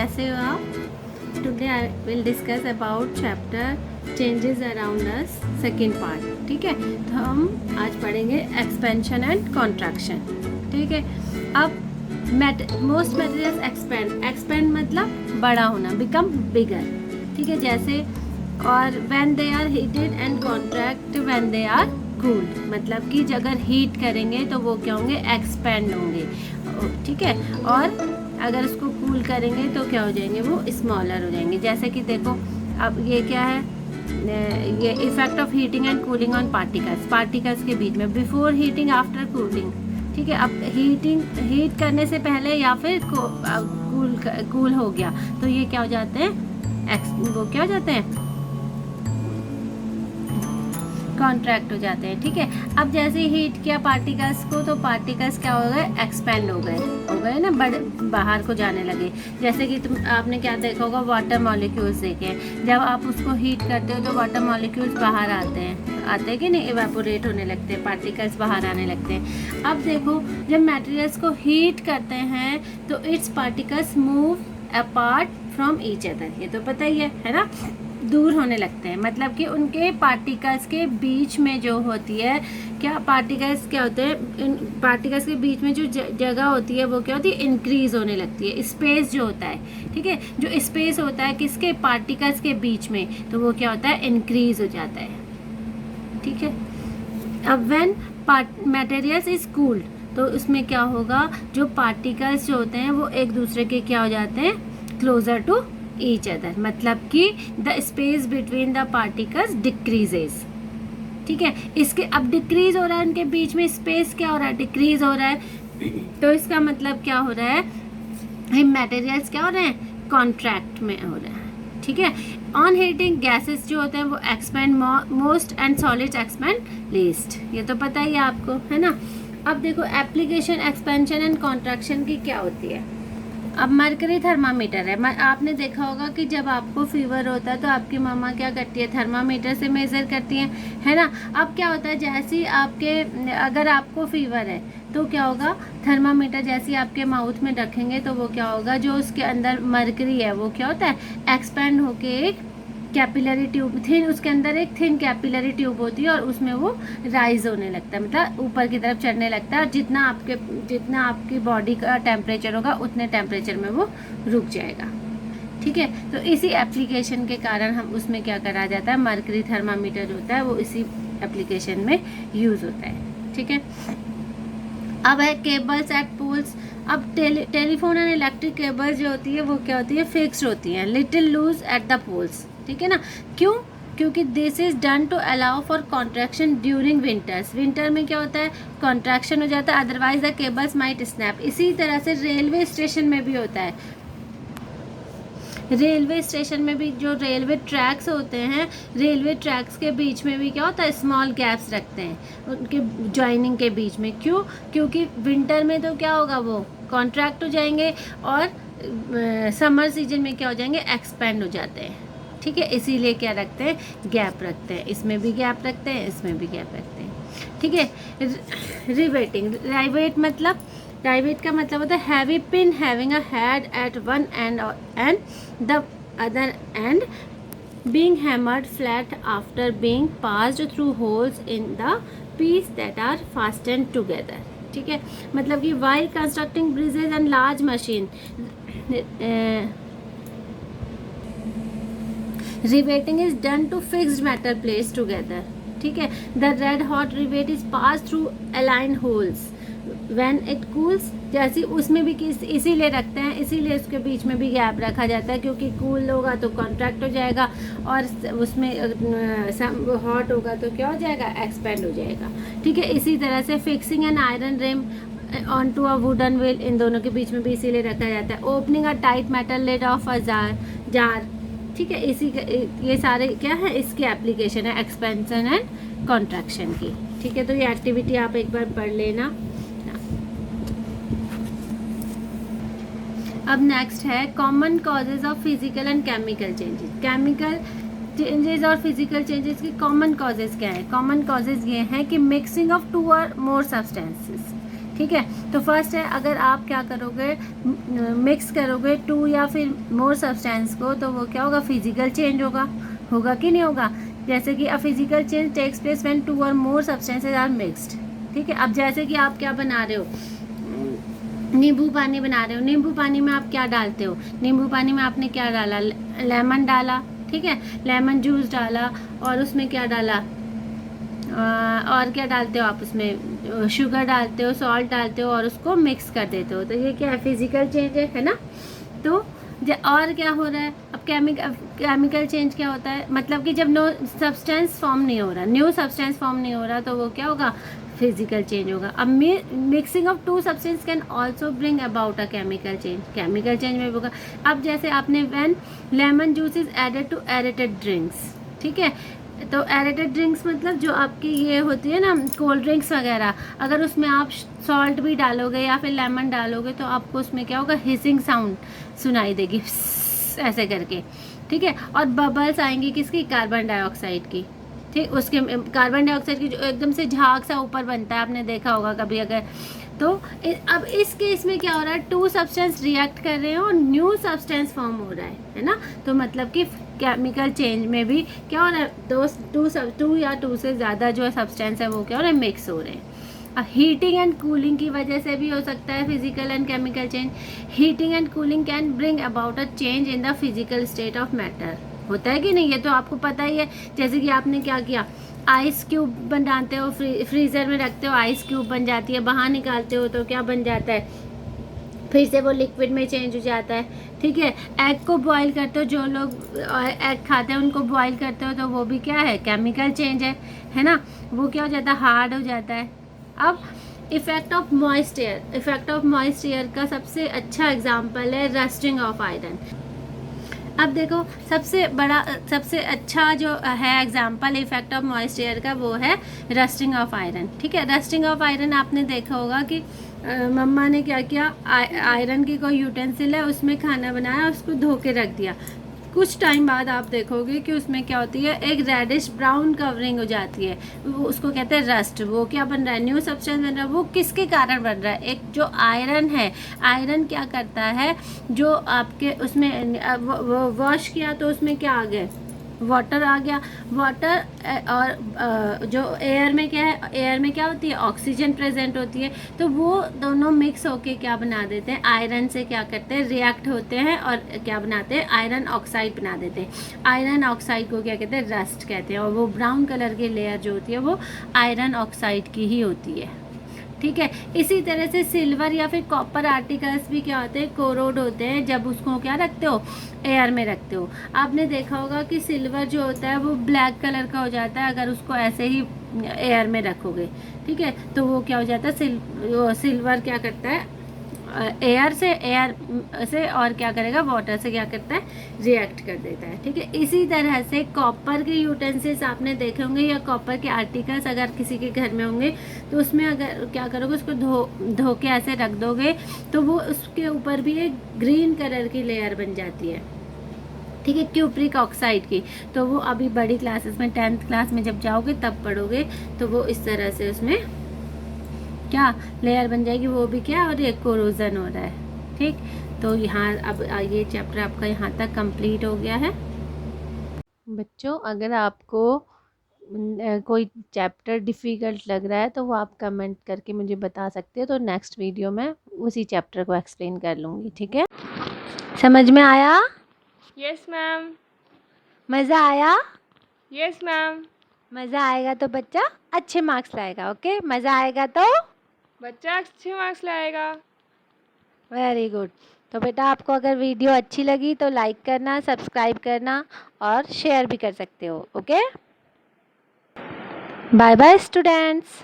कैसे हो आप? Today I will discuss about chapter changes around us second part. ठीक है, तो हम आज पढ़ेंगे एक्सपेंशन एंड कॉन्ट्रैक्शन। ठीक है, अब मोस्ट मटेरियल्स एक्सपेंड मतलब बड़ा होना, बिकम बिगर। ठीक है, जैसे और when they are heated and contract when they are cooled, मतलब कि अगर हीट करेंगे तो वो क्या होंगे, एक्सपेंड होंगे। ठीक है, और अगर उसको कूल करेंगे तो क्या हो जाएंगे, वो स्मॉलर हो जाएंगे। जैसे कि देखो, अब ये क्या है, ये effect of heating and cooling on particles के बीच में, बिफोर हीटिंग आफ्टर कूलिंग। ठीक है, अब हीट करने से पहले या फिर कूल हो गया तो ये क्या हो जाते हैं, वो क्या हो जाते हैं, कॉन्ट्रैक्ट हो जाते हैं। ठीक है, अब जैसे हीट किया पार्टिकल्स को तो पार्टिकल्स क्या हो गए, एक्सपेंड हो गए ना, बड़े बाहर को जाने लगे। जैसे कि आपने क्या देखा होगा, वाटर मॉलिक्यूल्स देखे, जब आप उसको हीट करते हो तो वाटर मॉलिक्यूल्स बाहर आते हैं कि नहीं, इवेपोरेट होने लगते हैं, पार्टिकल्स बाहर आने लगते हैं। अब देखो, जब मटेरियल्स को हीट करते हैं तो it's particles move apart from each other, ये तो पता ही है ना, दूर होने लगते हैं। मतलब कि उनके पार्टिकल्स के बीच में जो होती है, क्या पार्टिकल्स क्या होते हैं, इन पार्टिकल्स के बीच में जो जगह होती है वो क्या होती है, इंक्रीज होने लगती है, स्पेस जो होता है। ठीक है, जो स्पेस होता है किसके, पार्टिकल्स के बीच में, तो वो क्या होता है, इंक्रीज हो जाता है। ठीक है, अब व्हेन मटेरियल्स इज कूल्ड तो उसमें क्या होगा, जो पार्टिकल्स जो होते हैं वो एक दूसरे के क्या हो जाते हैं, क्लोजर टू ईच अदर, मतलब कि the space between the particles decreases. ठीक है, इसके अब डिक्रीज हो रहा है, उनके बीच में स्पेस क्या हो रहा है, डिक्रीज हो रहा है। तो इसका मतलब क्या हो रहा है, मटेरियल्स क्या हो रहे हैं, कॉन्ट्रैक्ट में हो रहा है। ठीक है, ऑन हीटिंग गैसेस जो होते हैं वो expand most and solids expand least, ये तो पता ही है आपको, है ना। अब देखो, एप्लीकेशन एक्सपेंशन एंड कॉन्ट्रैक्शन की क्या होती है। अब मरकरी थर्मामीटर है, आपने देखा होगा कि जब आपको फीवर होता है तो आपकी मम्मा क्या करती है, थर्मामीटर से मेज़र करती है ना। अब क्या होता है, जैसे ही अगर आपको फीवर है तो क्या होगा, थर्मामीटर जैसे ही आपके माउथ में रखेंगे तो वो क्या होगा, जो उसके अंदर मरकरी है वो क्या होता है, एक्सपेंड होके एक कैपिलरी ट्यूब, उसके अंदर एक थिन कैपिलरी ट्यूब होती है और उसमें वो राइज होने लगता है, मतलब ऊपर की तरफ चढ़ने लगता है। और जितना आपकी बॉडी का टेम्परेचर होगा उतने टेम्परेचर में वो रुक जाएगा। ठीक है, तो इसी एप्लीकेशन के कारण हम उसमें क्या करा जाता है, मरकरी थर्मामीटर जो होता है वो इसी एप्लीकेशन में यूज़ होता है। ठीक है, अब है केबल्स एट पोल्स। अब टेलीफोन एंड इलेक्ट्रिक केबल्स जो होती है वो क्या होती है, फिक्स्ड होती हैं, little loose at the poles. ठीक है ना, क्यों, क्योंकि this is done to allow for contraction during winters. Winter में क्या होता है, कॉन्ट्रैक्शन हो जाता है, otherwise the cables might snap. इसी तरह से रेलवे स्टेशन में भी होता है, रेलवे स्टेशन में भी जो रेलवे ट्रैक्स होते हैं, रेलवे ट्रैक्स के बीच में भी क्या होता है, स्मॉल गैप्स रखते हैं उनके जॉइनिंग के बीच में। क्यों, क्योंकि विंटर में तो क्या होगा, वो कॉन्ट्रैक्ट हो जाएंगे और समर सीजन में क्या हो जाएंगे, एक्सपेंड हो जाते हैं। ठीक है, इसीलिए क्या रखते हैं, गैप रखते हैं, इसमें भी गैप रखते हैं, इसमें भी गैप रखते हैं। ठीक है, रिवेटिंग, राइवेट का मतलब होता है heavy pin having a head at one and the other and being hammered flat after being passed through holes in the piece that are fastened together. ठीक है, मतलब कि while constructing bridges and large machine, riveting is done to fixed metal placed together. ठीक है, the red hot rivet is passed through aligned holes when it cools। जैसे उसमें भी इसीलिए रखते हैं, इसीलिए उसके बीच में भी गैप रखा जाता है, क्योंकि कूल होगा तो कॉन्ट्रैक्ट हो जाएगा और उसमें हॉट होगा तो क्या हो जाएगा, एक्सपेंड हो जाएगा। ठीक है, इसी तरह से fixing an iron rim on to a wooden wheel, इन दोनों के बीच में भी इसीलिए रखा जाता है। Opening a tight metal lid of a jar. ठीक है, ये सारे क्या है, इसकी एप्लीकेशन है एक्सपेंशन एंड कॉन्ट्रैक्शन की। ठीक है, तो ये एक्टिविटी आप एक बार पढ़ लेना। अब नेक्स्ट है common causes of physical and chemical changes. Chemical changes और फिजिकल चेंजेस की कॉमन कॉजेज क्या है, कॉमन कॉजेज ये हैं कि मिक्सिंग ऑफ टू और मोर सब्सटेंसेस। ठीक है। तो फर्स्ट है, अगर आप क्या करोगे, मिक्स करोगे 2 या फिर मोर सब्सटेंस को, तो वो क्या होगा, फिजिकल चेंज होगा कि नहीं होगा। जैसे कि a physical change takes place when 2 और मोर सब्सटेंसेस आर मिक्स्ड। ठीक है। अब जैसे कि आप क्या बना रहे हो, नींबू पानी बना रहे हो, नींबू पानी में आप क्या डालते हो, नींबू पानी में आपने क्या डाला, लेमन डाला, ठीक है, लेमन जूस डाला, और उसमें क्या डाला, और क्या डालते हो आप उसमें, शुगर डालते हो, सॉल्ट डालते हो, और उसको मिक्स कर देते हो। तो ये क्या है, फिजिकल चेंज है ना। तो और क्या हो रहा है, अब केमिकल चेंज क्या होता है, मतलब कि जब नो सब्सटेंस फॉर्म नहीं हो रहा, न्यू सब्सटेंस फॉर्म नहीं हो रहा, तो वो क्या होगा, फिजिकल चेंज होगा। अब mixing of 2 substance can also bring about a chemical change में होगा। अब जैसे आपने when lemon juice is added to aerated drinks, ठीक है, तो एरेटेड ड्रिंक्स मतलब जो आपकी ये होती है ना, कोल्ड ड्रिंक्स वगैरह, अगर उसमें आप सॉल्ट भी डालोगे या फिर लेमन डालोगे, तो आपको उसमें क्या होगा, हिसिंग साउंड सुनाई देगी ऐसे करके, ठीक है। और बबल्स आएंगी किसकी, कार्बन डाइऑक्साइड की, ठीक, उसके कार्बन डाइऑक्साइड की जो एकदम से झाग सा ऊपर बनता है, आपने देखा होगा कभी अगर। तो अब इस केस में क्या हो रहा है, 2 सब्सटेंस रिएक्ट कर रहे हैं और न्यू सब्सटेंस फॉर्म हो रहा है ना। तो मतलब कि केमिकल चेंज में भी क्या हो रहा है, 2 या 2 से ज़्यादा जो सब्सटेंस है वो क्या हो रहा है, मिक्स हो रहे हैं। अब हीटिंग एंड कूलिंग की वजह से भी हो सकता है physical and chemical change. Heating and cooling can bring about a change in the physical state of matter, होता है कि नहीं, ये तो आपको पता ही है। जैसे कि आपने क्या किया, आइस क्यूब बनाते हो, फ्रीज़र में रखते हो, आइस क्यूब बन जाती है, बाहर निकालते हो तो क्या बन जाता है, फिर से वो लिक्विड में चेंज हो जाता है, ठीक है। एग को बॉईल करते हो, जो लोग एग खाते हैं उनको बॉईल करते हो, तो वो भी क्या है, केमिकल चेंज है ना। वो क्या हो जाता है, हार्ड हो जाता है। अब इफेक्ट ऑफ मॉइस्ट एयर का सबसे अच्छा एग्जाम्पल है रस्टिंग ऑफ आयरन। अब देखो, सबसे अच्छा जो है example effect of moist air का, वो है रस्टिंग ऑफ आयरन, ठीक है। रस्टिंग ऑफ आयरन आपने देखा होगा कि मम्मा ने क्या किया, आयरन की कोई यूटेंसिल है, उसमें खाना बनाया, उसको धो के रख दिया। कुछ टाइम बाद आप देखोगे कि उसमें क्या होती है, एक रेडिश ब्राउन कवरिंग हो जाती है, वो उसको कहते हैं रस्ट। वो क्या बन रहा है, न्यू सब्सटेंस बन रहा है। वो किसके कारण बन रहा है, एक जो आयरन है, आयरन क्या करता है, जो आपके उसमें वॉश किया तो उसमें क्या आ गया, वाटर आ गया। वाटर और जो एयर में क्या है, एयर में क्या होती है, ऑक्सीजन प्रेजेंट होती है। तो वो दोनों मिक्स होके क्या बना देते हैं, आयरन से क्या करते हैं, रिएक्ट होते हैं और क्या बनाते हैं, आयरन ऑक्साइड बना देते हैं। आयरन ऑक्साइड को क्या कहते हैं, रस्ट कहते हैं। और वो ब्राउन कलर की लेयर जो होती है वो आयरन ऑक्साइड की ही होती है, ठीक है। इसी तरह से सिल्वर या फिर कॉपर आर्टिकल्स भी क्या होते हैं, कोरोड होते हैं, जब उसको क्या रखते हो, एयर में रखते हो। आपने देखा होगा कि सिल्वर जो होता है वो ब्लैक कलर का हो जाता है अगर उसको ऐसे ही एयर में रखोगे, ठीक है। तो वो क्या हो जाता है, सिल्वर क्या करता है, एयर से और क्या करेगा, वाटर से क्या करता है, रिएक्ट कर देता है, ठीक है। इसी तरह से कॉपर के यूटेंसिल्स आपने देखे होंगे, या कॉपर के आर्टिकल्स अगर किसी के घर में होंगे, तो उसमें अगर क्या करोगे, उसको धो के ऐसे रख दोगे, तो वो उसके ऊपर भी एक ग्रीन कलर की लेयर बन जाती है, ठीक है, क्यूप्रिक ऑक्साइड की। तो वो अभी बड़ी क्लासेस में 10th क्लास में जब जाओगे तब पढ़ोगे, तो वो इस तरह से उसमें क्या लेयर बन जाएगी, वो भी क्या, और एक कोरोजन हो रहा है, ठीक। तो यहाँ अब ये चैप्टर आपका यहाँ तक कंप्लीट हो गया है। बच्चों, अगर आपको कोई चैप्टर डिफ़िकल्ट लग रहा है तो वो आप कमेंट करके मुझे बता सकते हो, तो नेक्स्ट वीडियो में उसी चैप्टर को एक्सप्लेन कर लूँगी, ठीक है। समझ में आया? Yes ma'am. मज़ा आया? Yes ma'am. मज़ा आएगा तो बच्चा अच्छे मार्क्स लाएगा, ओके। मज़ा आएगा तो बच्चा अच्छे मार्क्स लाएगा। Very good. तो बेटा, आपको अगर वीडियो अच्छी लगी तो लाइक करना, सब्सक्राइब करना और शेयर भी कर सकते हो, ओके। Bye bye students.